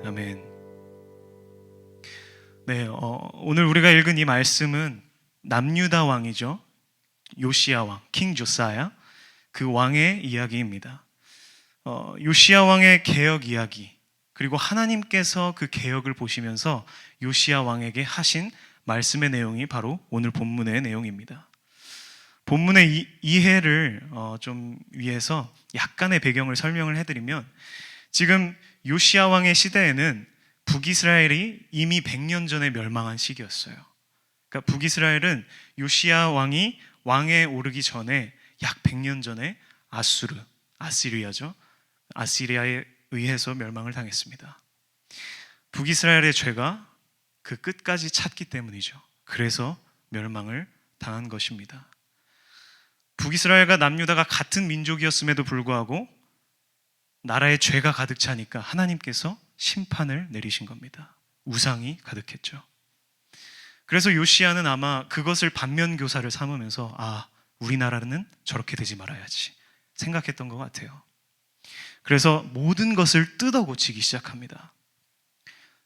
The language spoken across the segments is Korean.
아멘. 네, 오늘 우리가 읽은 이 말씀은 남유다 왕이죠. 요시야 왕, 킹 조사야. 그 왕의 이야기입니다. 요시야 왕의 개혁 이야기, 그리고 하나님께서 그 개혁을 보시면서 요시야 왕에게 하신 말씀의 내용이 바로 오늘 본문의 내용입니다. 본문의 이해를 좀 위해서 약간의 배경을 설명을 해드리면, 지금 요시야 왕의 시대에는 북이스라엘이 이미 100년 전에 멸망한 시기였어요. 그러니까 북이스라엘은 요시야 왕이 왕에 오르기 전에 약 100년 전에 아시리아죠. 아시리아에 의해서 멸망을 당했습니다. 북이스라엘의 죄가 그 끝까지 찼기 때문이죠. 그래서 멸망을 당한 것입니다. 북이스라엘과 남유다가 같은 민족이었음에도 불구하고 나라에 죄가 가득 차니까 하나님께서 심판을 내리신 겁니다. 우상이 가득했죠. 그래서 요시야는 아마 그것을 반면교사를 삼으면서 우리나라는 저렇게 되지 말아야지 생각했던 것 같아요. 그래서 모든 것을 뜯어 고치기 시작합니다.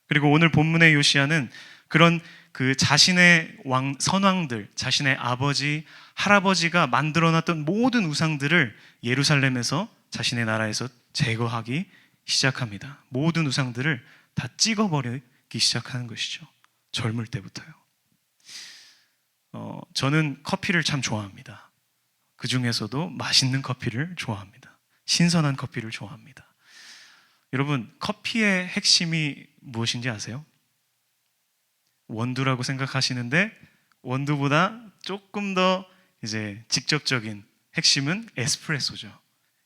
그리고 오늘 본문의 요시야는 그런 그 자신의 선왕들, 자신의 아버지, 할아버지가 만들어놨던 모든 우상들을 예루살렘에서 자신의 나라에서 제거하기 시작합니다. 모든 우상들을 다 찍어버리기 시작하는 것이죠. 젊을 때부터요. 저는 커피를 참 좋아합니다. 그 중에서도 맛있는 커피를 좋아합니다. 신선한 커피를 좋아합니다. 여러분, 커피의 핵심이 무엇인지 아세요? 원두라고 생각하시는데 원두보다 조금 더 이제 직접적인 핵심은 에스프레소죠.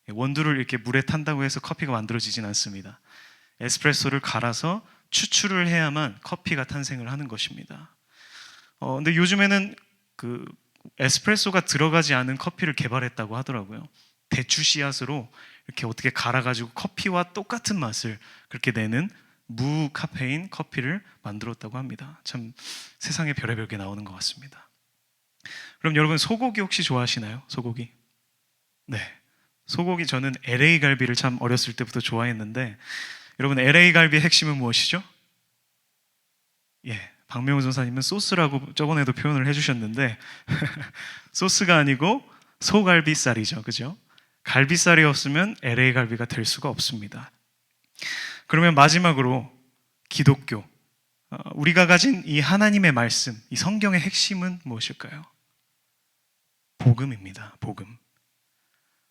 원두를 이렇게 물에 탄다고 해서 커피가 만들어지진 않습니다. 에스프레소를 갈아서 추출을 해야만 커피가 탄생을 하는 것입니다. 근데 요즘에는 그 에스프레소가 들어가지 않은 커피를 개발했다고 하더라고요. 대추 씨앗으로 이렇게 어떻게 갈아가지고 커피와 똑같은 맛을 그렇게 내는 무카페인 커피를 만들었다고 합니다. 참 세상에 별의별 게 나오는 것 같습니다. 그럼 여러분, 소고기 혹시 좋아하시나요? 소고기? 네. 소고기, 저는 LA 갈비를 참 어렸을 때부터 좋아했는데, 여러분, LA 갈비의 핵심은 무엇이죠? 박명훈 전사님은 소스라고 저번에도 표현을 해주셨는데 소스가 아니고 소갈비살이죠. 그죠? 갈비살이 없으면 LA 갈비가 될 수가 없습니다. 그러면 마지막으로 기독교, 우리가 가진 이 하나님의 말씀, 이 성경의 핵심은 무엇일까요? 복음입니다. 복음.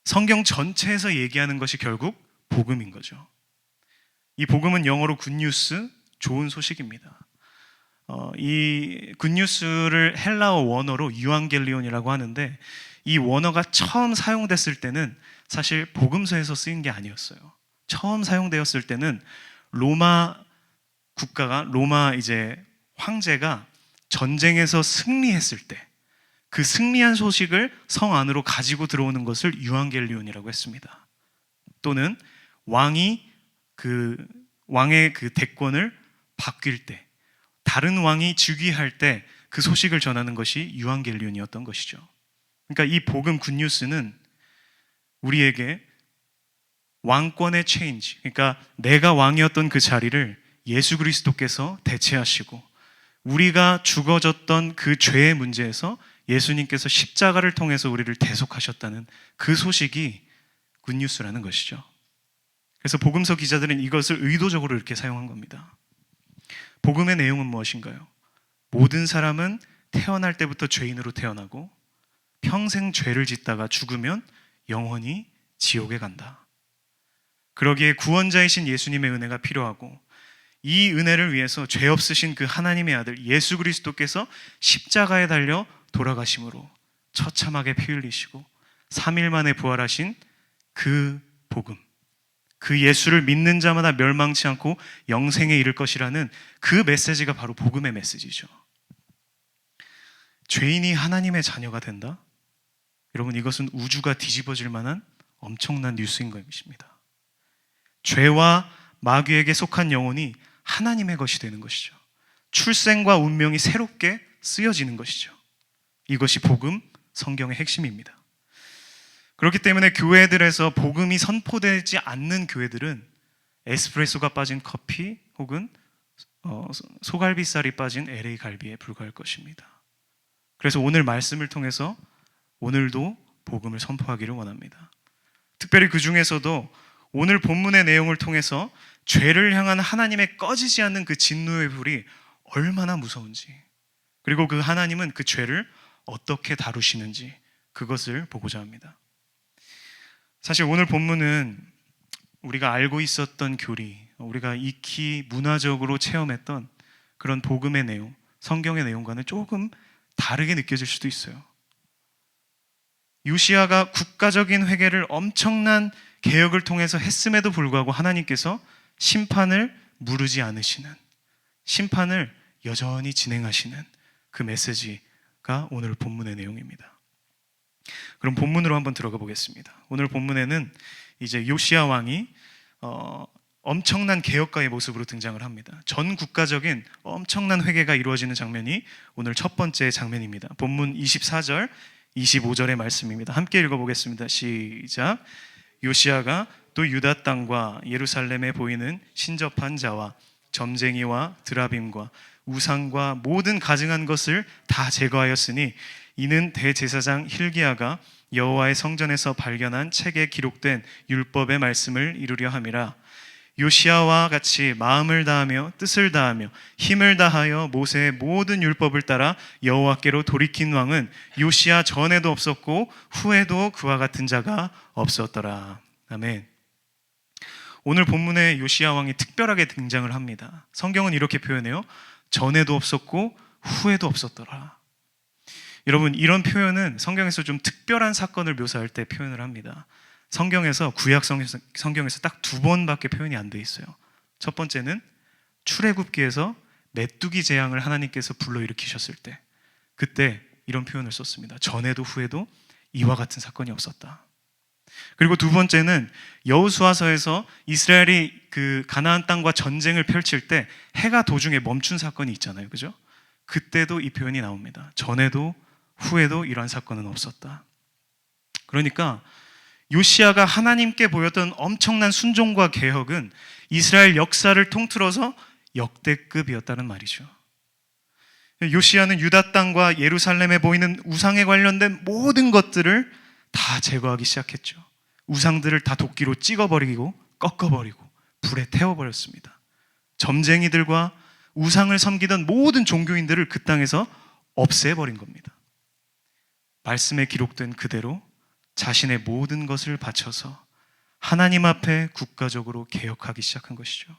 성경 전체에서 얘기하는 것이 결국 복음인 거죠. 이 복음은 영어로 굿뉴스, 좋은 소식입니다. 이 굿뉴스를 헬라어 원어로 유앙겔리온이라고 하는데, 이 원어가 처음 사용됐을 때는 사실 복음서에서 쓰인 게 아니었어요. 처음 사용되었을 때는 로마 이제 황제가 전쟁에서 승리했을 때 그 승리한 소식을 성 안으로 가지고 들어오는 것을 유앙겔리온이라고 했습니다. 또는 왕의 그 대권을 바뀔 때, 다른 왕이 즉위할 때 그 소식을 전하는 것이 유앙겔리온이었던 것이죠. 그러니까 이 복음 굿뉴스는 우리에게 왕권의 체인지, 그러니까 내가 왕이었던 그 자리를 예수 그리스도께서 대체하시고 우리가 죽어졌던 그 죄의 문제에서 예수님께서 십자가를 통해서 우리를 대속하셨다는 그 소식이 굿뉴스라는 것이죠. 그래서 복음서 기자들은 이것을 의도적으로 이렇게 사용한 겁니다. 복음의 내용은 무엇인가요? 모든 사람은 태어날 때부터 죄인으로 태어나고 평생 죄를 짓다가 죽으면 영원히 지옥에 간다. 그러기에 구원자이신 예수님의 은혜가 필요하고, 이 은혜를 위해서 죄 없으신 그 하나님의 아들 예수 그리스도께서 십자가에 달려 돌아가심으로 처참하게 피 흘리시고 3일 만에 부활하신 그 복음, 그 예수를 믿는 자마다 멸망치 않고 영생에 이를 것이라는 그 메시지가 바로 복음의 메시지죠. 죄인이 하나님의 자녀가 된다? 여러분, 이것은 우주가 뒤집어질 만한 엄청난 뉴스인 것입니다. 죄와 마귀에게 속한 영혼이 하나님의 것이 되는 것이죠. 출생과 운명이 새롭게 쓰여지는 것이죠. 이것이 복음, 성경의 핵심입니다. 그렇기 때문에 교회들에서 복음이 선포되지 않는 교회들은 에스프레소가 빠진 커피, 혹은 소갈비살이 빠진 LA 갈비에 불과할 것입니다. 그래서 오늘 말씀을 통해서 오늘도 복음을 선포하기를 원합니다. 특별히 그 중에서도 오늘 본문의 내용을 통해서 죄를 향한 하나님의 꺼지지 않는 그 진노의 불이 얼마나 무서운지, 그리고 그 하나님은 그 죄를 어떻게 다루시는지 그것을 보고자 합니다. 사실 오늘 본문은 우리가 알고 있었던 교리, 우리가 익히 문화적으로 체험했던 그런 복음의 내용, 성경의 내용과는 조금 다르게 느껴질 수도 있어요. 요시야가 국가적인 회개를 엄청난 개혁을 통해서 했음에도 불구하고 하나님께서 심판을 무르지 않으시는, 심판을 여전히 진행하시는 그 메시지가 오늘 본문의 내용입니다. 그럼 본문으로 한번 들어가 보겠습니다. 오늘 본문에는 이제 요시야 왕이 엄청난 개혁가의 모습으로 등장을 합니다. 전 국가적인 엄청난 회개가 이루어지는 장면이 오늘 첫 번째 장면입니다. 본문 24절, 25절의 말씀입니다. 함께 읽어보겠습니다. 시작. 요시야가 또 유다 땅과 예루살렘에 보이는 신접한 자와 점쟁이와 드라빔과 우상과 모든 가증한 것을 다 제거하였으니 이는 대제사장 힐기야가 여호와의 성전에서 발견한 책에 기록된 율법의 말씀을 이루려 함이라. 요시야와 같이 마음을 다하며 뜻을 다하며 힘을 다하여 모세의 모든 율법을 따라 여호와께로 돌이킨 왕은 요시야 전에도 없었고 후에도 그와 같은 자가 없었더라. 아멘. 오늘 본문에 요시야 왕이 특별하게 등장을 합니다. 성경은 이렇게 표현해요. 전에도 없었고 후에도 없었더라. 여러분, 이런 표현은 성경에서 좀 특별한 사건을 묘사할 때 표현을 합니다. 성경에서, 구약 성경에서 딱 두 번밖에 표현이 안 돼 있어요. 첫 번째는 출애굽기에서 메뚜기 재앙을 하나님께서 불러일으키셨을 때, 그때 이런 표현을 썼습니다. 전에도 후에도 이와 같은 사건이 없었다. 그리고 두 번째는 여호수아서에서 이스라엘이 그 가나안 땅과 전쟁을 펼칠 때 해가 도중에 멈춘 사건이 있잖아요. 그죠? 그때도 이 표현이 나옵니다. 전에도 후에도 이러한 사건은 없었다. 그러니까 요시야가 하나님께 보였던 엄청난 순종과 개혁은 이스라엘 역사를 통틀어서 역대급이었다는 말이죠. 요시야는 유다 땅과 예루살렘에 보이는 우상에 관련된 모든 것들을 다 제거하기 시작했죠. 우상들을 다 도끼로 찍어버리고 꺾어버리고 불에 태워버렸습니다. 점쟁이들과 우상을 섬기던 모든 종교인들을 그 땅에서 없애버린 겁니다. 말씀에 기록된 그대로 자신의 모든 것을 바쳐서 하나님 앞에 국가적으로 개혁하기 시작한 것이죠.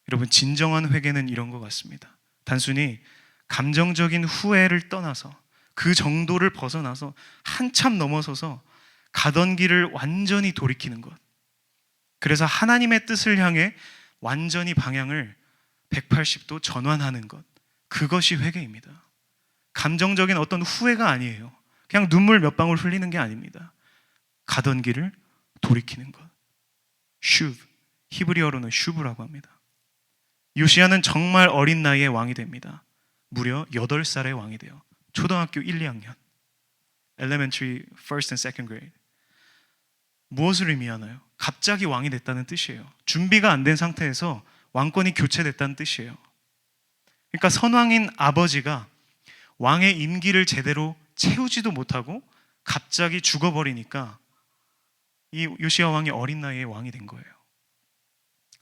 여러분, 진정한 회개는 이런 것 같습니다. 단순히 감정적인 후회를 떠나서 그 정도를 벗어나서 한참 넘어서서 가던 길을 완전히 돌이키는 것. 그래서 하나님의 뜻을 향해 완전히 방향을 180도 전환하는 것. 그것이 회개입니다. 감정적인 어떤 후회가 아니에요. 그냥 눈물 몇 방울 흘리는 게 아닙니다. 가던 길을 돌이키는 것. 슈브, 히브리어로는 슈브라고 합니다. 요시야는 정말 어린 나이에 왕이 됩니다. 무려 8살의 왕이 돼요. 초등학교 1, 2학년. Elementary first and second grade. 무엇을 의미하나요? 갑자기 왕이 됐다는 뜻이에요. 준비가 안 된 상태에서 왕권이 교체됐다는 뜻이에요. 그러니까 선왕인 아버지가 왕의 임기를 제대로 채우지도 못하고 갑자기 죽어버리니까 이 요시야 왕이 어린 나이에 왕이 된 거예요.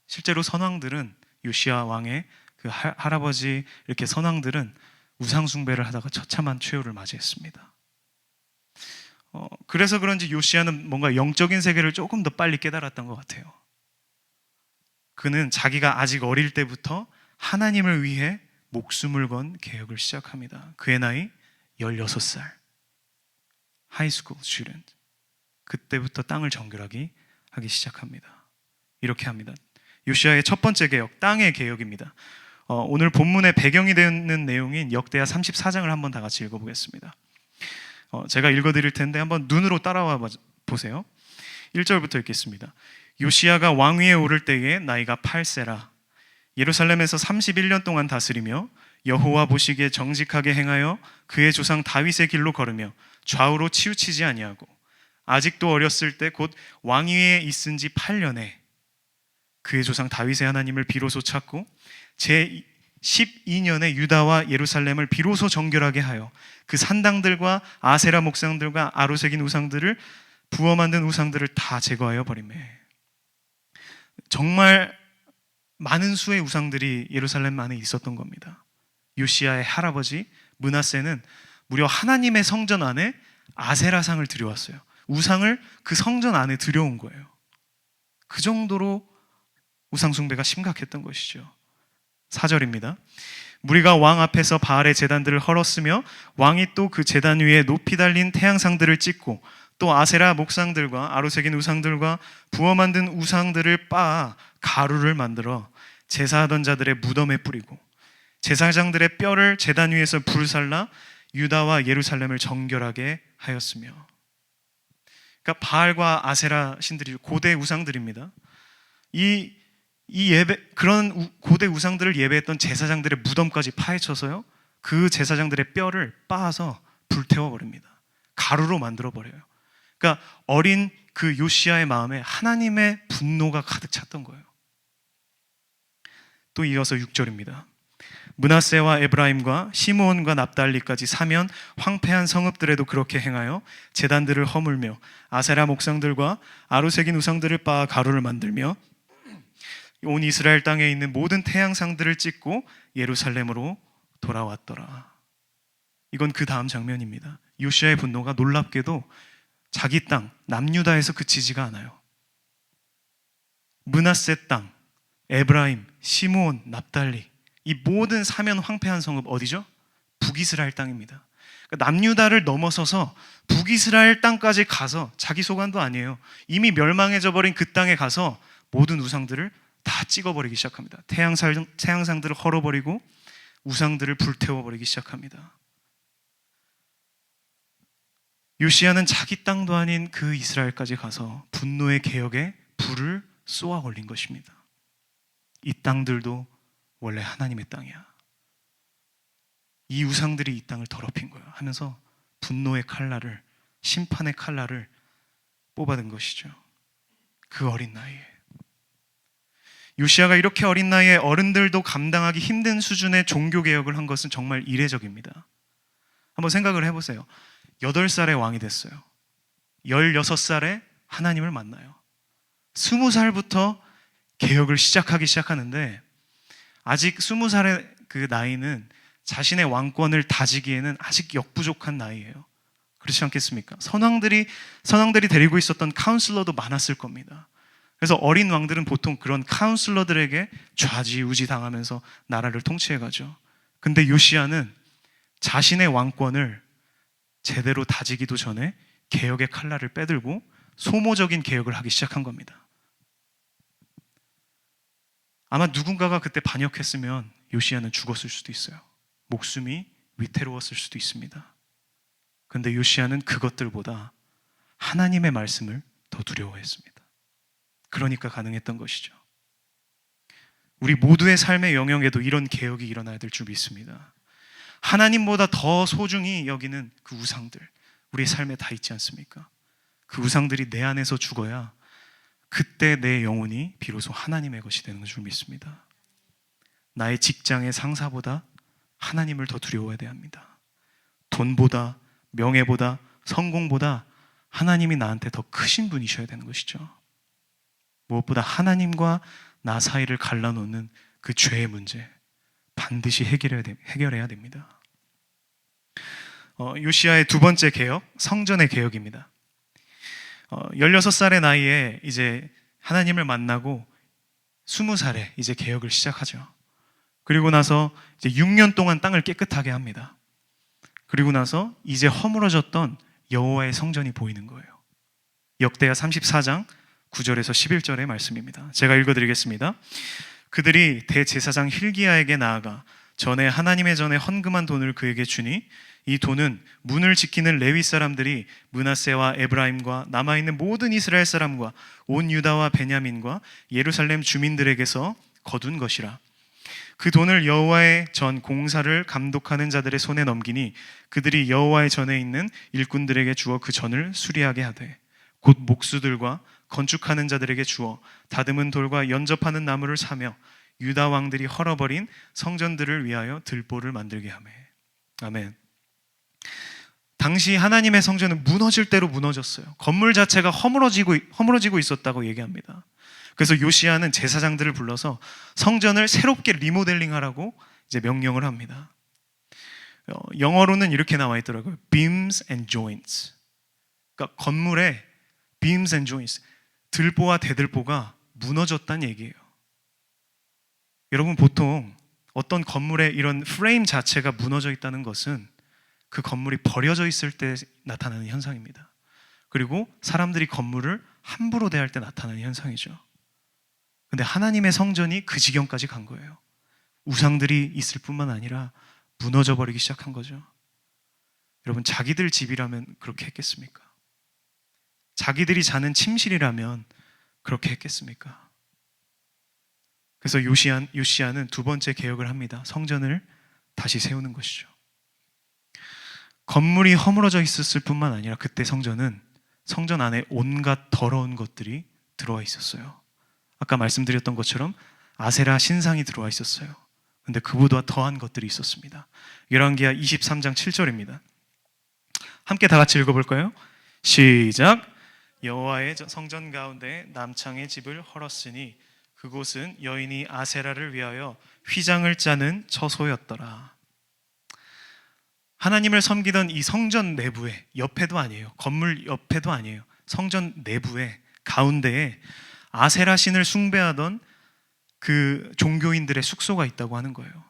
실제로 선왕들은, 요시야 왕의 그 할아버지 이렇게 선왕들은 우상 숭배를 하다가 처참한 최후를 맞이했습니다. 그래서 그런지 요시야는 뭔가 영적인 세계를 조금 더 빨리 깨달았던 것 같아요. 그는 자기가 아직 어릴 때부터 하나님을 위해 목숨을 건 개혁을 시작합니다. 그의 나이 16살. 하이스쿨 스튜던트. 그때부터 땅을 정결하게 하기 시작합니다. 이렇게 합니다. 요시야의 첫 번째 개혁, 땅의 개혁입니다. 오늘 본문의 배경이 되는 내용인 역대하 34장을 한번 다 같이 읽어보겠습니다. 제가 읽어드릴 텐데 한번 눈으로 따라와 보세요. 1절부터 읽겠습니다. 요시야가 왕위에 오를 때에 나이가 8세라. 예루살렘에서 31년 동안 다스리며 여호와 보시기에 정직하게 행하여 그의 조상 다윗의 길로 걸으며 좌우로 치우치지 아니하고 아직도 어렸을 때 곧 왕위에 있은 지 8년에 그의 조상 다윗의 하나님을 비로소 찾고 제 12년에 유다와 예루살렘을 비로소 정결하게 하여 그 산당들과 아세라 목상들과 아로새긴 우상들을 부어 만든 우상들을 다 제거하여 버리매. 정말 많은 수의 우상들이 예루살렘 안에 있었던 겁니다. 요시야의 할아버지 므낫세는 무려 하나님의 성전 안에 아세라상을 들여왔어요. 우상을 그 성전 안에 들여온 거예요. 그 정도로 우상 숭배가 심각했던 것이죠. 4절입니다. 무리가 왕 앞에서 바알의 제단들을 헐었으며 왕이 또 그 제단 위에 높이 달린 태양상들을 찍고 또 아세라 목상들과 아로새긴 우상들과 부어 만든 우상들을 빻아 가루를 만들어 제사하던 자들의 무덤에 뿌리고 제사장들의 뼈를 제단 위에서 불살라 유다와 예루살렘을 정결하게 하였으며. 그러니까 바알과 아세라 신들이 고대 우상들입니다. 이 그런 고대 우상들을 예배했던 제사장들의 무덤까지 파헤쳐서요, 그 제사장들의 뼈를 빻아서 불태워 버립니다. 가루로 만들어 버려요. 그러니까 어린 그 요시야의 마음에 하나님의 분노가 가득 찼던 거예요. 또 이어서 6절입니다. 므낫세와 에브라임과 시므온과 납달리까지 사면 황폐한 성읍들에도 그렇게 행하여 제단들을 허물며 아세라 목상들과 아로새긴 우상들을 빻아 가루를 만들며 온 이스라엘 땅에 있는 모든 태양상들을 찍고 예루살렘으로 돌아왔더라. 이건 그 다음 장면입니다. 요시야의 분노가 놀랍게도 자기 땅 남유다에서 그치지가 않아요. 므낫세 땅, 에브라임, 시므온, 납달리, 이 모든 사면 황폐한 성읍 어디죠? 북이스라엘 땅입니다. 그러니까 남유다를 넘어서서 북이스라엘 땅까지 가서, 자기 소관도 아니에요, 이미 멸망해져 버린 그 땅에 가서 모든 우상들을 다 찍어버리기 시작합니다. 태양상들을 헐어버리고 우상들을 불태워버리기 시작합니다. 요시야는 자기 땅도 아닌 그 이스라엘까지 가서 분노의 개혁에 불을 쏘아 올린 것입니다. 이 땅들도 원래 하나님의 땅이야, 이 우상들이 이 땅을 더럽힌 거야 하면서 분노의 칼날을, 심판의 칼날을 뽑아든 것이죠. 그 어린 나이에. 요시야가 이렇게 어린 나이에 어른들도 감당하기 힘든 수준의 종교개혁을 한 것은 정말 이례적입니다. 한번 생각을 해보세요. 8살에 왕이 됐어요. 16살에 하나님을 만나요. 20살부터 개혁을 시작하기 시작하는데, 아직 20살의 그 나이는 자신의 왕권을 다지기에는 아직 역부족한 나이예요. 그렇지 않겠습니까? 선왕들이 데리고 있었던 카운슬러도 많았을 겁니다. 그래서 어린 왕들은 보통 그런 카운슬러들에게 좌지우지 당하면서 나라를 통치해가죠. 근데 요시야는 자신의 왕권을 제대로 다지기도 전에 개혁의 칼날을 빼들고 소모적인 개혁을 하기 시작한 겁니다. 아마 누군가가 그때 반역했으면 요시야는 죽었을 수도 있어요. 목숨이 위태로웠을 수도 있습니다. 근데 요시야는 그것들보다 하나님의 말씀을 더 두려워했습니다. 그러니까 가능했던 것이죠. 우리 모두의 삶의 영역에도 이런 개혁이 일어나야 될 줄 믿습니다. 하나님보다 더 소중히 여기는 그 우상들, 우리 삶에 다 있지 않습니까? 그 우상들이 내 안에서 죽어야 그때 내 영혼이 비로소 하나님의 것이 되는 줄 믿습니다. 나의 직장의 상사보다 하나님을 더 두려워해야 합니다. 돈보다, 명예보다, 성공보다 하나님이 나한테 더 크신 분이셔야 되는 것이죠. 무엇보다 하나님과 나 사이를 갈라놓는 그 죄의 문제 반드시 해결해야 됩니다. 요시야의 두 번째 개혁, 성전의 개혁입니다. 16살의 나이에 이제 하나님을 만나고 20살에 이제 개혁을 시작하죠. 그리고 나서 이제 6년 동안 땅을 깨끗하게 합니다. 그리고 나서 이제 허물어졌던 여호와의 성전이 보이는 거예요. 역대하 34장 9절에서 11절의 말씀입니다. 제가 읽어드리겠습니다. 그들이 대제사장 hil기야에게 나아가 전에 하나님의 전에 헌금한 돈을 그에게 주니 이 돈은 문을 지키는 레위 사람들이 므낫세와 에브라임과 남아있는 모든 이스라엘 사람과 온 유다와 베냐민과 예루살렘 주민들에게서 거둔 것이라. 그 돈을 여호와의 전 공사를 감독하는 자들의 손에 넘기니 그들이 여호와의 전에 있는 일꾼들에게 주어 그 전을 수리하게 하되 곧 목수들과 건축하는 자들에게 주어 다듬은 돌과 연접하는 나무를 사며 유다 왕들이 헐어버린 성전들을 위하여 들보를 만들게 하매. 아멘. 당시 하나님의 성전은 무너질 대로 무너졌어요. 건물 자체가 허물어지고 있었다고 얘기합니다. 그래서 요시야는 제사장들을 불러서 성전을 새롭게 리모델링하라고 이제 명령을 합니다. 영어로는 이렇게 나와 있더라고요. beams and joints. 그러니까 건물에 beams and joints, 들보와 대들보가 무너졌다는 얘기예요. 여러분, 보통 어떤 건물의 이런 프레임 자체가 무너져 있다는 것은 그 건물이 버려져 있을 때 나타나는 현상입니다. 그리고 사람들이 건물을 함부로 대할 때 나타나는 현상이죠. 근데 하나님의 성전이 그 지경까지 간 거예요. 우상들이 있을 뿐만 아니라 무너져 버리기 시작한 거죠. 여러분, 자기들 집이라면 그렇게 했겠습니까? 자기들이 자는 침실이라면 그렇게 했겠습니까? 그래서 요시야는 두 번째 개혁을 합니다. 성전을 다시 세우는 것이죠. 건물이 허물어져 있었을 뿐만 아니라 그때 성전 안에 온갖 더러운 것들이 들어와 있었어요. 아까 말씀드렸던 것처럼 아세라 신상이 들어와 있었어요. 근데 그보다 더한 것들이 있었습니다. 열왕기하 23장 7절입니다. 함께 다 같이 읽어볼까요? 시작. 여호와의 성전 가운데 남창의 집을 헐었으니 그곳은 여인이 아세라를 위하여 휘장을 짜는 처소였더라. 하나님을 섬기던 이 성전 내부에, 옆에도 아니에요, 건물 옆에도 아니에요, 성전 내부에, 가운데에 아세라 신을 숭배하던 그 종교인들의 숙소가 있다고 하는 거예요.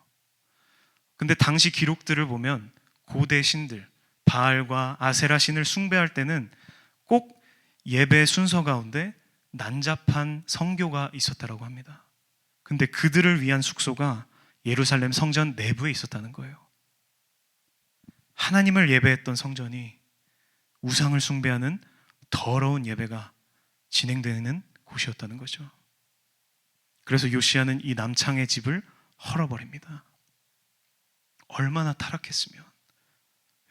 근데 당시 기록들을 보면 고대 신들, 바알과 아세라 신을 숭배할 때는 꼭 예배 순서 가운데 난잡한 성교가 있었다고 합니다. 근데 그들을 위한 숙소가 예루살렘 성전 내부에 있었다는 거예요. 하나님을 예배했던 성전이 우상을 숭배하는 더러운 예배가 진행되는 곳이었다는 거죠. 그래서 요시야는 이 남창의 집을 헐어버립니다. 얼마나 타락했으면.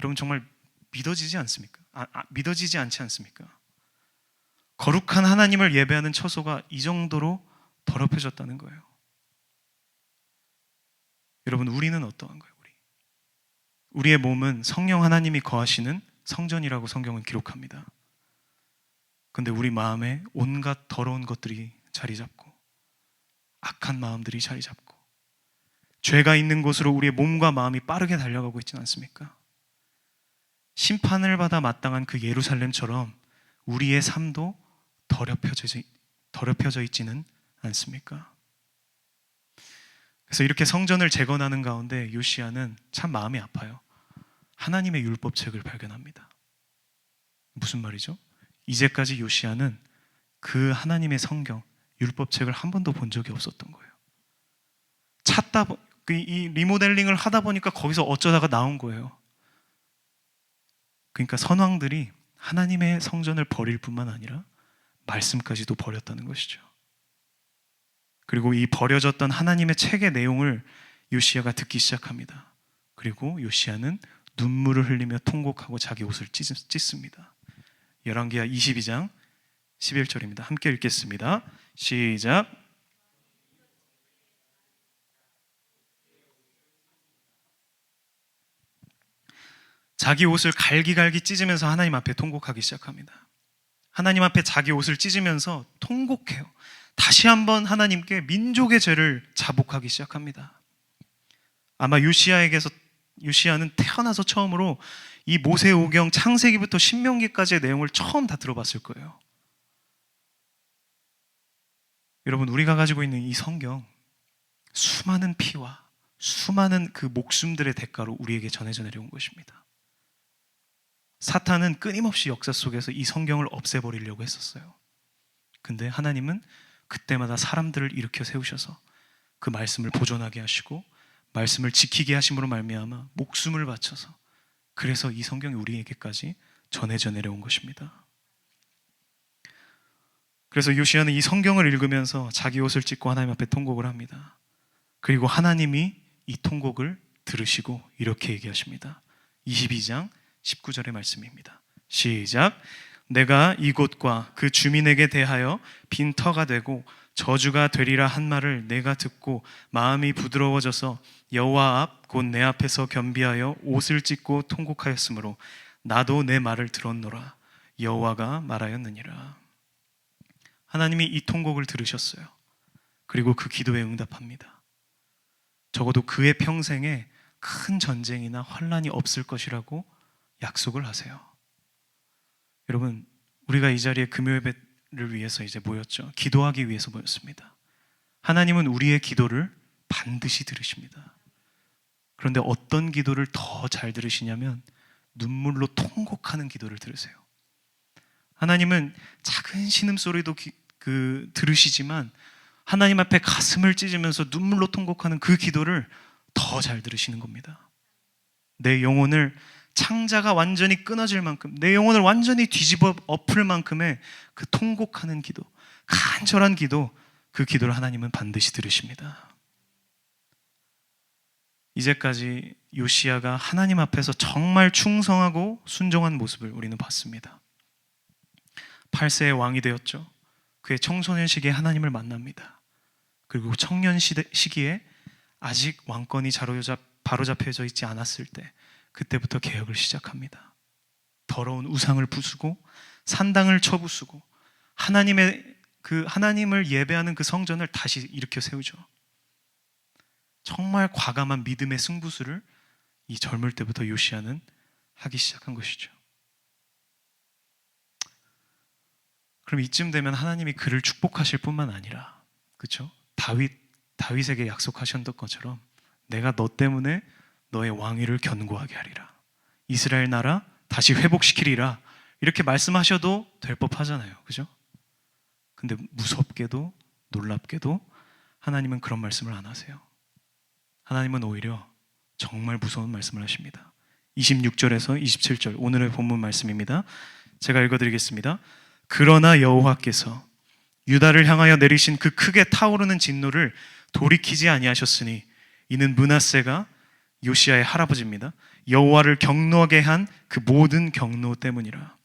여러분, 정말 믿어지지 않습니까? 믿어지지 않지 않습니까? 거룩한 하나님을 예배하는 처소가 이 정도로 더럽혀졌다는 거예요. 여러분, 우리는 어떠한 거예요? 우리의 몸은 성령 하나님이 거하시는 성전이라고 성경은 기록합니다. 근데 우리 마음에 온갖 더러운 것들이 자리 잡고 악한 마음들이 자리 잡고 죄가 있는 곳으로 우리의 몸과 마음이 빠르게 달려가고 있지 않습니까? 심판을 받아 마땅한 그 예루살렘처럼 우리의 삶도 더럽혀져 있지는 않습니까? 그래서 이렇게 성전을 재건하는 가운데 요시야는 참 마음이 아파요. 하나님의 율법책을 발견합니다. 무슨 말이죠? 이제까지 요시야는 그 하나님의 성경, 율법책을 한 번도 본 적이 없었던 거예요. 이 리모델링을 하다 보니까 거기서 어쩌다가 나온 거예요. 그러니까 선왕들이 하나님의 성전을 버릴 뿐만 아니라 말씀까지도 버렸다는 것이죠. 그리고 이 버려졌던 하나님의 책의 내용을 요시야가 듣기 시작합니다. 그리고 요시야는 눈물을 흘리며 통곡하고 자기 옷을 찢습니다. 열왕기하 22장 11절입니다. 함께 읽겠습니다. 시작. 자기 옷을 갈기갈기 찢으면서 하나님 앞에 통곡하기 시작합니다. 하나님 앞에 자기 옷을 찢으면서 통곡해요. 다시 한번 하나님께 민족의 죄를 자복하기 시작합니다. 아마 요시야는 태어나서 처음으로 이 모세오경 창세기부터 신명기까지의 내용을 처음 다 들어봤을 거예요. 여러분, 우리가 가지고 있는 이 성경, 수많은 피와 수많은 그 목숨들의 대가로 우리에게 전해져 내려온 것입니다. 사탄은 끊임없이 역사 속에서 이 성경을 없애버리려고 했었어요. 근데 하나님은 그때마다 사람들을 일으켜 세우셔서 그 말씀을 보존하게 하시고 말씀을 지키게 하심으로 말미암아 목숨을 바쳐서, 그래서 이 성경이 우리에게까지 전해져 내려온 것입니다. 그래서 요시야는 이 성경을 읽으면서 자기 옷을 찢고 하나님 앞에 통곡을 합니다. 그리고 하나님이 이 통곡을 들으시고 이렇게 얘기하십니다. 22장 19절의 말씀입니다. 시작. 내가 이곳과 그 주민에게 대하여 빈터가 되고 저주가 되리라 한 말을 내가 듣고 마음이 부드러워져서 여호와 앞 곧 내 앞에서 겸비하여 옷을 찢고 통곡하였으므로 나도 내 말을 들었노라. 여호와가 말하였느니라. 하나님이 이 통곡을 들으셨어요. 그리고 그 기도에 응답합니다. 적어도 그의 평생에 큰 전쟁이나 환란이 없을 것이라고 약속을 하세요. 여러분, 우리가 이 자리에 금요예배를 위해서 이제 모였죠. 기도하기 위해서 모였습니다. 하나님은 우리의 기도를 반드시 들으십니다. 그런데 어떤 기도를 더 잘 들으시냐면 눈물로 통곡하는 기도를 들으세요. 하나님은 작은 신음소리도 들으시지만 하나님 앞에 가슴을 찢으면서 눈물로 통곡하는 그 기도를 더 잘 들으시는 겁니다. 내 영혼을 창자가 완전히 끊어질 만큼, 내 영혼을 완전히 뒤집어 엎을 만큼의 그 통곡하는 기도, 간절한 기도, 그 기도를 하나님은 반드시 들으십니다. 이제까지 요시야가 하나님 앞에서 정말 충성하고 순종한 모습을 우리는 봤습니다. 8세의 왕이 되었죠. 그의 청소년 시기에 하나님을 만납니다. 그리고 청년 시기에 아직 왕권이 바로잡혀져 있지 않았을 때, 그때부터 개혁을 시작합니다. 더러운 우상을 부수고 산당을 쳐부수고 하나님을 예배하는 그 성전을 다시 일으켜 세우죠. 정말 과감한 믿음의 승부수를 이 젊을 때부터 요시야는 하기 시작한 것이죠. 그럼 이쯤 되면 하나님이 그를 축복하실 뿐만 아니라, 그렇죠? 다윗에게 약속하셨던 것처럼 내가 너 때문에 너의 왕위를 견고하게 하리라, 이스라엘 나라 다시 회복시키리라, 이렇게 말씀하셔도 될 법하잖아요. 그죠? 근데 무섭게도 놀랍게도 하나님은 그런 말씀을 안 하세요. 하나님은 오히려 정말 무서운 말씀을 하십니다. 26절에서 27절, 오늘의 본문 말씀입니다. 제가 읽어드리겠습니다. 그러나 여호와께서 유다를 향하여 내리신 그 크게 타오르는 진노를 돌이키지 아니하셨으니 이는 므낫세가 요시야의 할아버지입니다. 여호와를 경노하게 한 그 모든 경노 때문이라.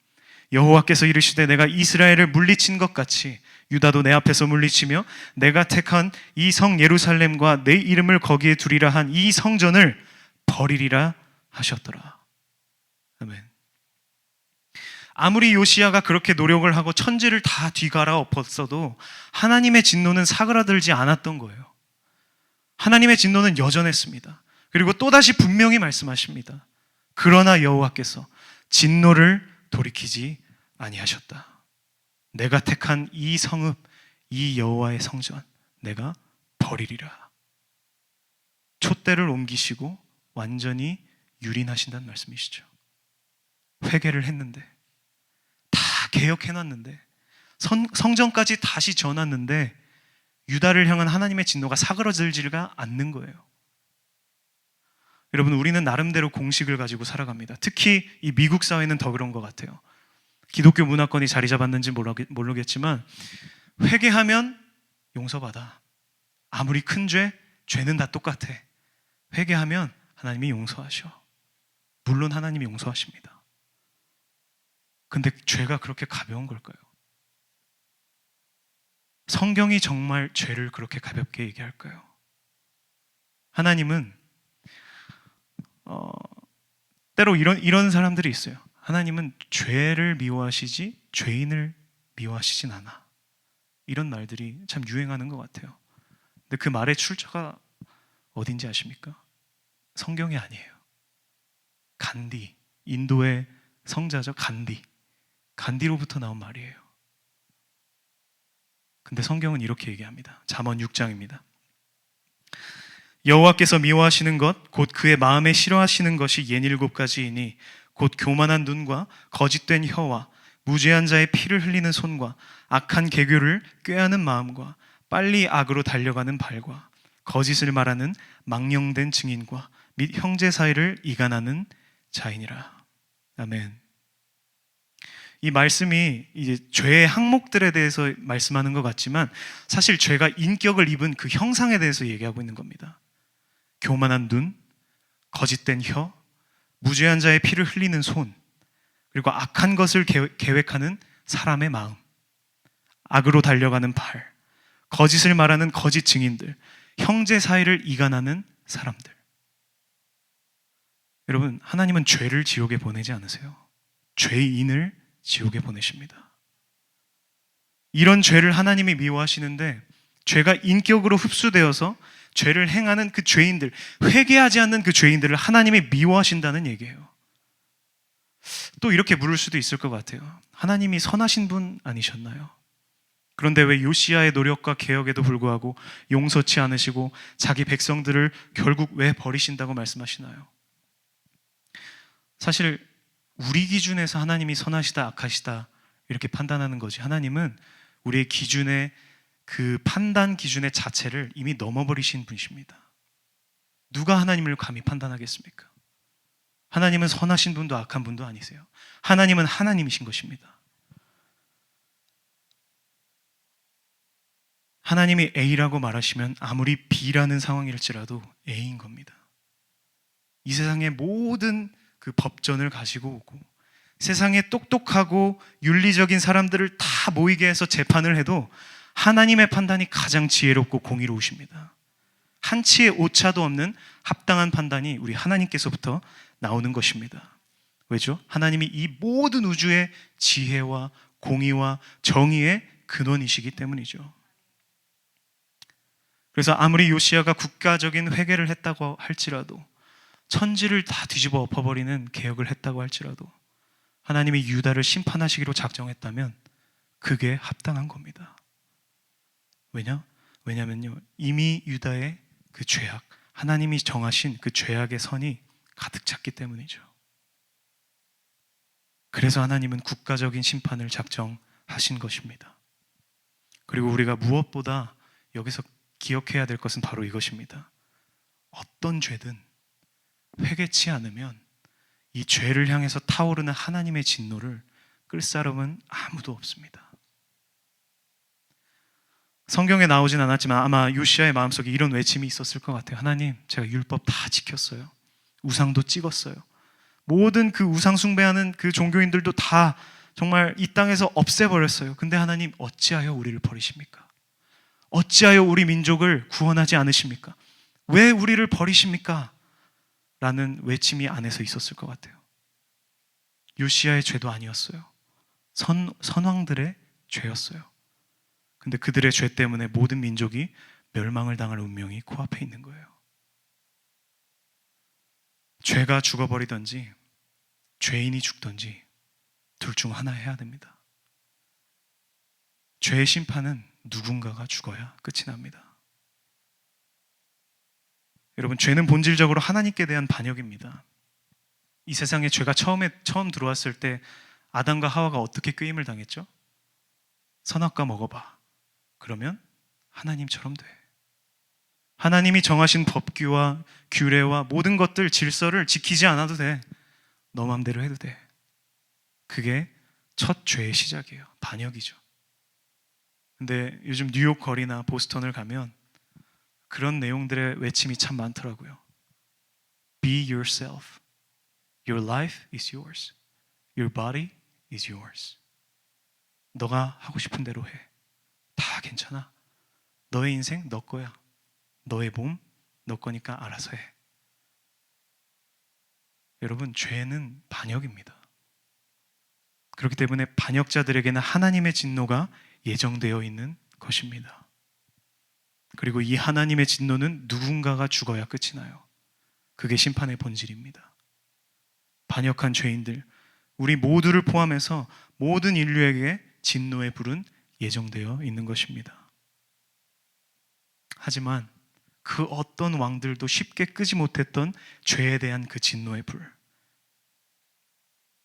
여호와께서 이르시되 내가 이스라엘을 물리친 것 같이 유다도 내 앞에서 물리치며 내가 택한 이 성 예루살렘과 내 이름을 거기에 두리라 한 이 성전을 버리리라 하셨더라. 아멘. 아무리 요시야가 그렇게 노력을 하고 천지를 다 뒤갈아 엎었어도 하나님의 진노는 사그라들지 않았던 거예요. 하나님의 진노는 여전했습니다. 그리고 또다시 분명히 말씀하십니다. 그러나 여호와께서 진노를 돌이키지 아니하셨다. 내가 택한 이 성읍, 이 여호와의 성전 내가 버리리라. 촛대를 옮기시고 완전히 유린하신다는 말씀이시죠. 회개를 했는데, 다 개혁해놨는데, 성전까지 다시 지어놨는데 유다를 향한 하나님의 진노가 사그러들지가 않는 거예요. 여러분, 우리는 나름대로 공식을 가지고 살아갑니다. 특히 이 미국 사회는 더 그런 것 같아요. 기독교 문화권이 자리 잡았는지 모르겠지만 회개하면 용서받아. 아무리 큰 죄는 다 똑같아. 회개하면 하나님이 용서하셔. 물론 하나님이 용서하십니다. 근데 죄가 그렇게 가벼운 걸까요? 성경이 정말 죄를 그렇게 가볍게 얘기할까요? 하나님은 때로 이런 사람들이 있어요. 하나님은 죄를 미워하시지 죄인을 미워하시진 않아. 이런 말들이 참 유행하는 것 같아요. 근데 그 말의 출처가 어딘지 아십니까? 성경이 아니에요. 간디, 인도의 성자죠. 간디로부터 나온 말이에요. 근데 성경은 이렇게 얘기합니다. 잠언 6장입니다. 여호와께서 미워하시는 것 곧 그의 마음에 싫어하시는 것이 옌 7가지이니 곧 교만한 눈과 거짓된 혀와 무죄한 자의 피를 흘리는 손과 악한 개교를 꾀하는 마음과 빨리 악으로 달려가는 발과 거짓을 말하는 망령된 증인과 및 형제 사이를 이간하는 자이니라. 아멘. 이 말씀이 이제 죄의 항목들에 대해서 말씀하는 것 같지만 사실 죄가 인격을 입은 그 형상에 대해서 얘기하고 있는 겁니다. 교만한 눈, 거짓된 혀, 무죄한 자의 피를 흘리는 손, 그리고 악한 것을 계획하는 사람의 마음, 악으로 달려가는 발, 거짓을 말하는 거짓 증인들, 형제 사이를 이간하는 사람들. 여러분, 하나님은 죄를 지옥에 보내지 않으세요. 죄인을 지옥에 보내십니다. 이런 죄를 하나님이 미워하시는데, 죄가 인격으로 흡수되어서 죄를 행하는 그 죄인들, 회개하지 않는 그 죄인들을 하나님이 미워하신다는 얘기예요. 또 이렇게 물을 수도 있을 것 같아요. 하나님이 선하신 분 아니셨나요? 그런데 왜 요시야의 노력과 개혁에도 불구하고 용서치 않으시고 자기 백성들을 결국 왜 버리신다고 말씀하시나요? 사실 우리 기준에서 하나님이 선하시다 악하시다 이렇게 판단하는 거지, 하나님은 우리의 기준의 그 판단 기준의 자체를 이미 넘어버리신 분이십니다. 누가 하나님을 감히 판단하겠습니까? 하나님은 선하신 분도 악한 분도 아니세요. 하나님은 하나님이신 것입니다. 하나님이 A라고 말하시면 아무리 B라는 상황일지라도 A인 겁니다. 이 세상의 모든 그 법전을 가지고 오고 세상에 똑똑하고 윤리적인 사람들을 다 모이게 해서 재판을 해도 하나님의 판단이 가장 지혜롭고 공의로우십니다. 한치의 오차도 없는 합당한 판단이 우리 하나님께서부터 나오는 것입니다. 왜죠? 하나님이 이 모든 우주의 지혜와 공의와 정의의 근원이시기 때문이죠. 그래서 아무리 요시야가 국가적인 회개를 했다고 할지라도, 천지를 다 뒤집어 엎어버리는 개혁을 했다고 할지라도, 하나님이 유다를 심판하시기로 작정했다면 그게 합당한 겁니다. 왜냐면요, 이미 유다의 그 죄악, 하나님이 정하신 그 죄악의 선이 가득 찼기 때문이죠. 그래서 하나님은 국가적인 심판을 작정하신 것입니다. 그리고 우리가 무엇보다 여기서 기억해야 될 것은 바로 이것입니다. 어떤 죄든 회개치 않으면 이 죄를 향해서 타오르는 하나님의 진노를 끌 사람은 아무도 없습니다. 성경에 나오진 않았지만 아마 요시야의 마음속에 이런 외침이 있었을 것 같아요. 하나님, 제가 율법 다 지켰어요. 우상도 찍었어요. 모든 그 우상 숭배하는 그 종교인들도 다 정말 이 땅에서 없애버렸어요. 근데 하나님, 어찌하여 우리를 버리십니까? 어찌하여 우리 민족을 구원하지 않으십니까? 왜 우리를 버리십니까? 라는 외침이 안에서 있었을 것 같아요. 요시야의 죄도 아니었어요. 선왕들의 죄였어요. 근데 그들의 죄 때문에 모든 민족이 멸망을 당할 운명이 코앞에 있는 거예요. 죄가 죽어버리든지 죄인이 죽든지 둘 중 하나 해야 됩니다. 죄의 심판은 누군가가 죽어야 끝이 납니다. 여러분, 죄는 본질적으로 하나님께 대한 반역입니다. 이 세상에 죄가 처음 들어왔을 때 아담과 하와가 어떻게 꾀임을 당했죠? 선악과 먹어봐. 그러면 하나님처럼 돼. 하나님이 정하신 법규와 규례와 모든 것들, 질서를 지키지 않아도 돼. 너 맘대로 해도 돼. 그게 첫 죄의 시작이에요. 반역이죠. 근데 요즘 뉴욕 거리나 보스턴을 가면 그런 내용들의 외침이 참 많더라고요. Be yourself. Your life is yours. Your body is yours. 너가 하고 싶은 대로 해. 다 괜찮아. 너의 인생 너 거야. 너의 몸 너 거니까 알아서 해. 여러분, 죄는 반역입니다. 그렇기 때문에 반역자들에게는 하나님의 진노가 예정되어 있는 것입니다. 그리고 이 하나님의 진노는 누군가가 죽어야 끝이 나요. 그게 심판의 본질입니다. 반역한 죄인들, 우리 모두를 포함해서 모든 인류에게 진노의 불은 예정되어 있는 것입니다. 하지만 그 어떤 왕들도 쉽게 끄지 못했던 죄에 대한 그 진노의 불,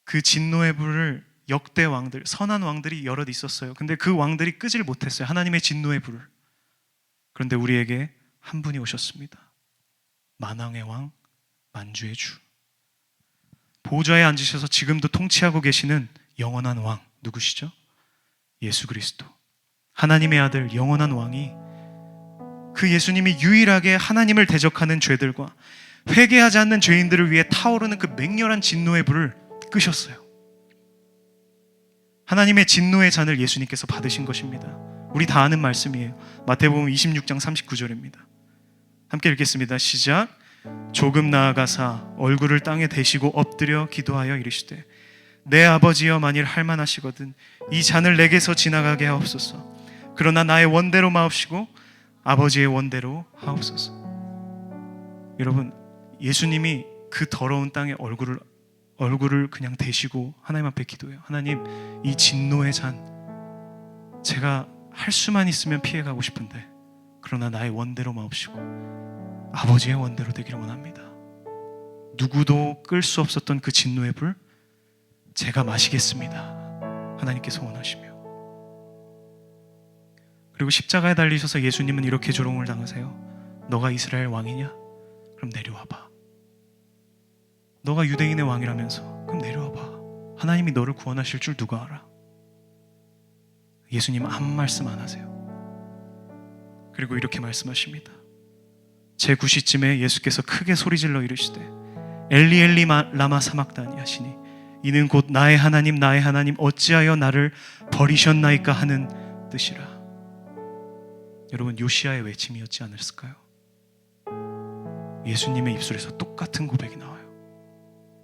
그 진노의 불을 역대 왕들, 선한 왕들이 여럿 있었어요. 근데 그 왕들이 끄질 못했어요. 하나님의 진노의 불을. 그런데 우리에게 한 분이 오셨습니다. 만왕의 왕, 만주의 주. 보좌에 앉으셔서 지금도 통치하고 계시는 영원한 왕, 누구시죠? 예수 그리스도. 하나님의 아들, 영원한 왕이, 그 예수님이 유일하게 하나님을 대적하는 죄들과 회개하지 않는 죄인들을 위해 타오르는 그 맹렬한 진노의 불을 끄셨어요. 하나님의 진노의 잔을 예수님께서 받으신 것입니다. 우리 다 아는 말씀이에요. 마태복음 26장 39절입니다. 함께 읽겠습니다. 시작. 조금 나아가사 얼굴을 땅에 대시고 엎드려 기도하여 이르시되 내 아버지여 만일 할만하시거든 이 잔을 내게서 지나가게 하옵소서. 그러나 나의 원대로 마옵시고 아버지의 원대로 하옵소서. 여러분, 예수님이 그 더러운 땅에 얼굴을 그냥 대시고 하나님 앞에 기도해요. 하나님, 이 진노의 잔 제가 할 수만 있으면 피해가고 싶은데 그러나 나의 원대로 마옵시고 아버지의 원대로 되기를 원합니다. 누구도 끌 수 없었던 그 진노의 불 제가 마시겠습니다. 하나님께서 원하시며. 그리고 십자가에 달리셔서 예수님은 이렇게 조롱을 당하세요. 너가 이스라엘 왕이냐? 그럼 내려와봐. 너가 유대인의 왕이라면서 그럼 내려와봐. 하나님이 너를 구원하실 줄 누가 알아? 예수님 아무 말씀 안 하세요. 그리고 이렇게 말씀하십니다. 제9시쯤에 예수께서 크게 소리질러 이르시되 엘리 엘리 라마 사막다니 하시니 이는 곧 나의 하나님 어찌하여 나를 버리셨나이까 하는 뜻이라. 여러분, 요시야의 외침이었지 않았을까요? 예수님의 입술에서 똑같은 고백이 나와요.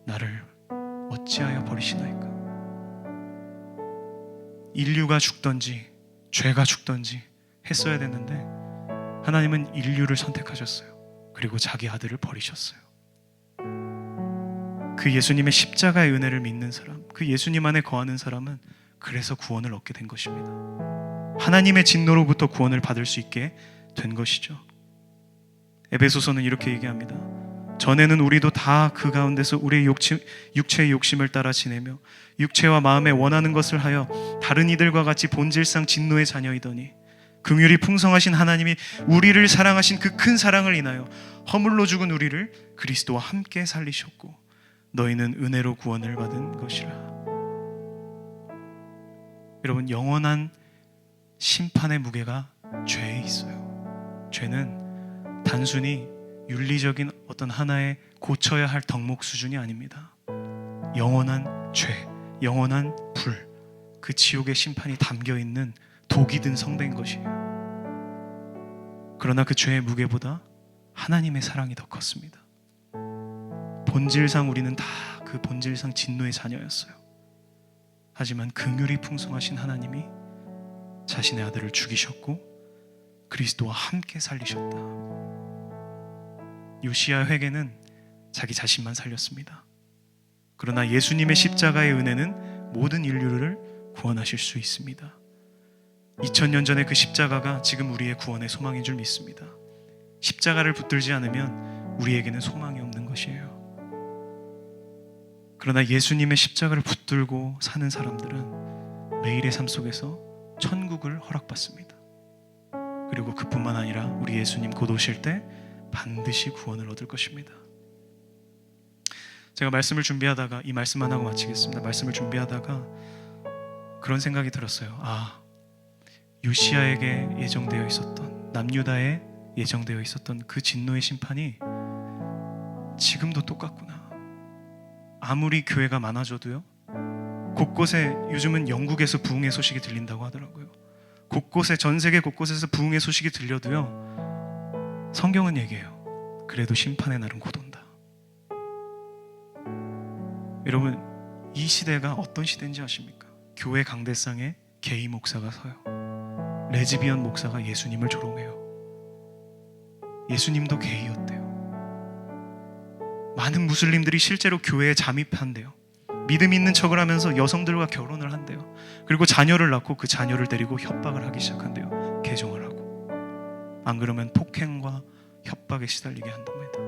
나를 어찌하여 버리시나이까. 인류가 죽던지 죄가 죽던지 했어야 됐는데 하나님은 인류를 선택하셨어요. 그리고 자기 아들을 버리셨어요. 그 예수님의 십자가의 은혜를 믿는 사람, 그 예수님 안에 거하는 사람은 그래서 구원을 얻게 된 것입니다. 하나님의 진노로부터 구원을 받을 수 있게 된 것이죠. 에베소서는 이렇게 얘기합니다. 전에는 우리도 다 그 가운데서 우리의 육체의 욕심을 따라 지내며 육체와 마음에 원하는 것을 하여 다른 이들과 같이 본질상 진노의 자녀이더니 긍휼이 풍성하신 하나님이 우리를 사랑하신 그 큰 사랑을 인하여 허물로 죽은 우리를 그리스도와 함께 살리셨고 너희는 은혜로 구원을 받은 것이라. 여러분, 영원한 심판의 무게가 죄에 있어요. 죄는 단순히 윤리적인 어떤 하나의 고쳐야 할 덕목 수준이 아닙니다. 영원한 죄, 영원한 불, 그 지옥의 심판이 담겨있는 독이 든 성배인 것이에요. 그러나 그 죄의 무게보다 하나님의 사랑이 더 컸습니다. 본질상 우리는 다 그 본질상 진노의 자녀였어요. 하지만 긍휼이 풍성하신 하나님이 자신의 아들을 죽이셨고 그리스도와 함께 살리셨다. 요시야 회개는 자기 자신만 살렸습니다. 그러나 예수님의 십자가의 은혜는 모든 인류를 구원하실 수 있습니다. 2000년 전에 그 십자가가 지금 우리의 구원의 소망인 줄 믿습니다. 십자가를 붙들지 않으면 우리에게는 소망이 없는 것이에요. 그러나 예수님의 십자가를 붙들고 사는 사람들은 매일의 삶 속에서 천국을 허락받습니다. 그리고 그뿐만 아니라 우리 예수님 곧 오실 때 반드시 구원을 얻을 것입니다. 제가 말씀을 준비하다가 이 말씀만 하고 마치겠습니다. 말씀을 준비하다가 그런 생각이 들었어요. 요시야에게 예정되어 있었던, 남유다에 예정되어 있었던 그 진노의 심판이 지금도 똑같구나. 아무리 교회가 많아져도요, 곳곳에 요즘은 영국에서 부흥의 소식이 들린다고 하더라고요. 곳곳에, 전 세계 곳곳에서 부흥의 소식이 들려도요, 성경은 얘기해요. 그래도 심판의 날은 곧 온다. 여러분, 이 시대가 어떤 시대인지 아십니까? 교회 강대상에 게이 목사가 서요. 레즈비언 목사가 예수님을 조롱해요. 예수님도 게이였대요. 많은 무슬림들이 실제로 교회에 잠입한대요. 믿음 있는 척을 하면서 여성들과 결혼을 한대요. 그리고 자녀를 낳고 그 자녀를 데리고 협박을 하기 시작한대요. 개종을 하고. 안 그러면 폭행과 협박에 시달리게 한답니다.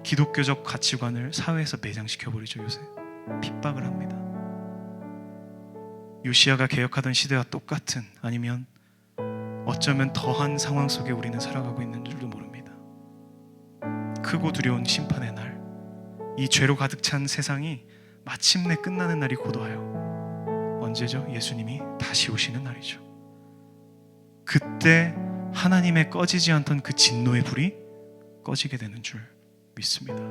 기독교적 가치관을 사회에서 매장시켜버리죠. 요새 핍박을 합니다. 요시야가 개혁하던 시대와 똑같은, 아니면 어쩌면 더한 상황 속에 우리는 살아가고 있는 줄도 모릅니다. 크고 두려운 심판의 날, 이 죄로 가득 찬 세상이 마침내 끝나는 날이 곧 와요. 언제죠? 예수님이 다시 오시는 날이죠. 그때 하나님의 꺼지지 않던 그 진노의 불이 꺼지게 되는 줄 믿습니다.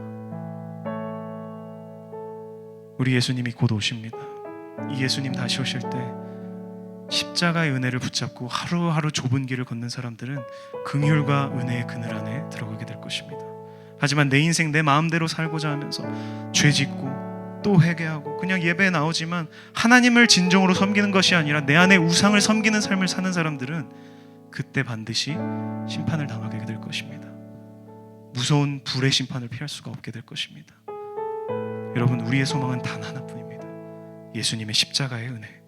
우리 예수님이 곧 오십니다. 이 예수님 다시 오실 때 십자가의 은혜를 붙잡고 하루하루 좁은 길을 걷는 사람들은 긍휼과 은혜의 그늘 안에 들어가게 될 것입니다. 하지만 내 인생 내 마음대로 살고자 하면서 죄 짓고 또 회개하고 그냥 예배에 나오지만 하나님을 진정으로 섬기는 것이 아니라 내 안에 우상을 섬기는 삶을 사는 사람들은 그때 반드시 심판을 당하게 될 것입니다. 무서운 불의 심판을 피할 수가 없게 될 것입니다. 여러분, 우리의 소망은 단 하나뿐입니다. 예수님의 십자가의 은혜.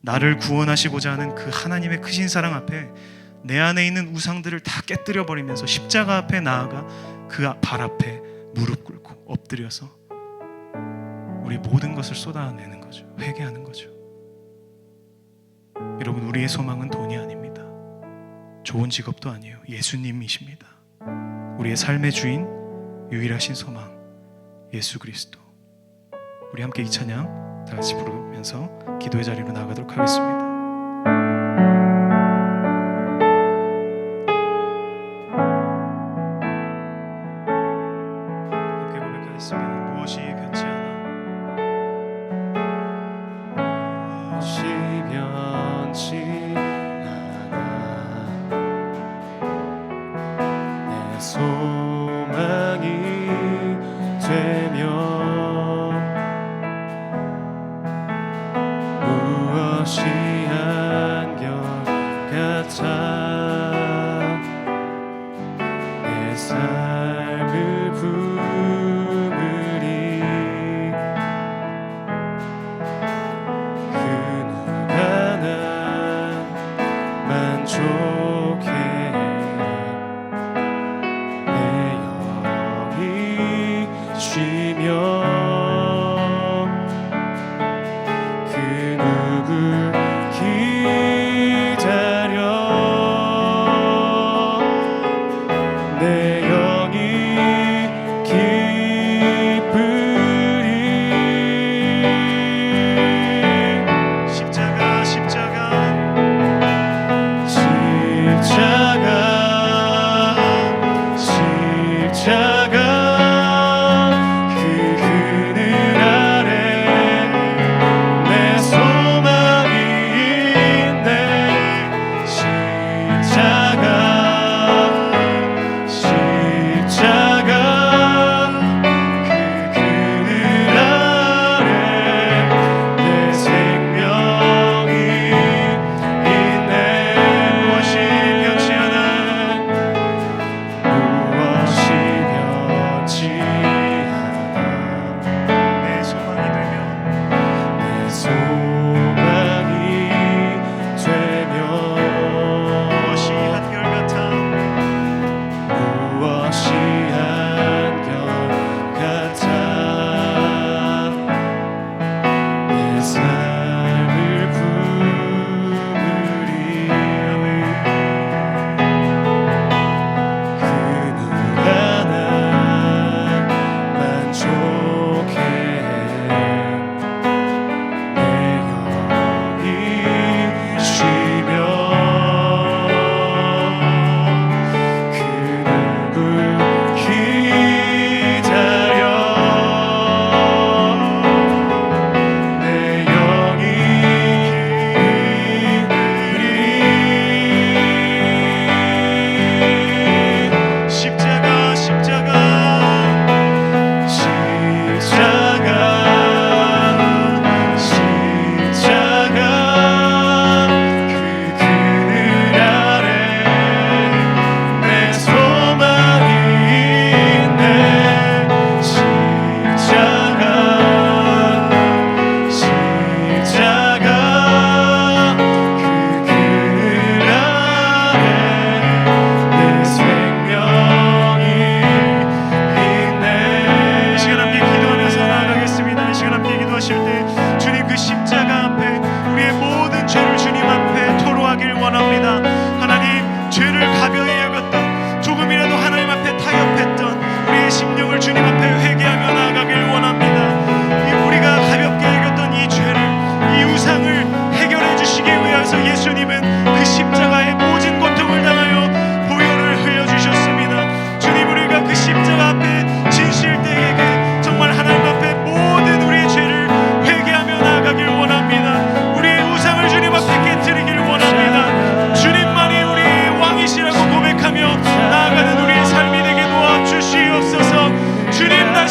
나를 구원하시고자 하는 그 하나님의 크신 사랑 앞에 내 안에 있는 우상들을 다 깨뜨려 버리면서 십자가 앞에 나아가 그 발 앞에 무릎 꿇고 엎드려서 우리 모든 것을 쏟아내는 거죠. 회개하는 거죠. 여러분, 우리의 소망은 돈이 아닙니다. 좋은 직업도 아니에요. 예수님이십니다. 우리의 삶의 주인, 유일하신 소망, 예수 그리스도. 우리 함께 이 찬양 다 같이 부르면서 기도의 자리로 나아가도록 하겠습니다. 함께 고백하겠습니다. 무엇이 변치 않아, 무엇이 변치 않아. 내 소망이 되며 무엇이 한결같아. 내 삶을 부으리. 그 누가 난 만족해. 내 영이 쉬며 기다려. 내 영이 기쁘리. 십자가 십자가 십자가 십자가 그 그늘 아래 내 소망이 있네. 십자가 십자가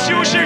다시 오실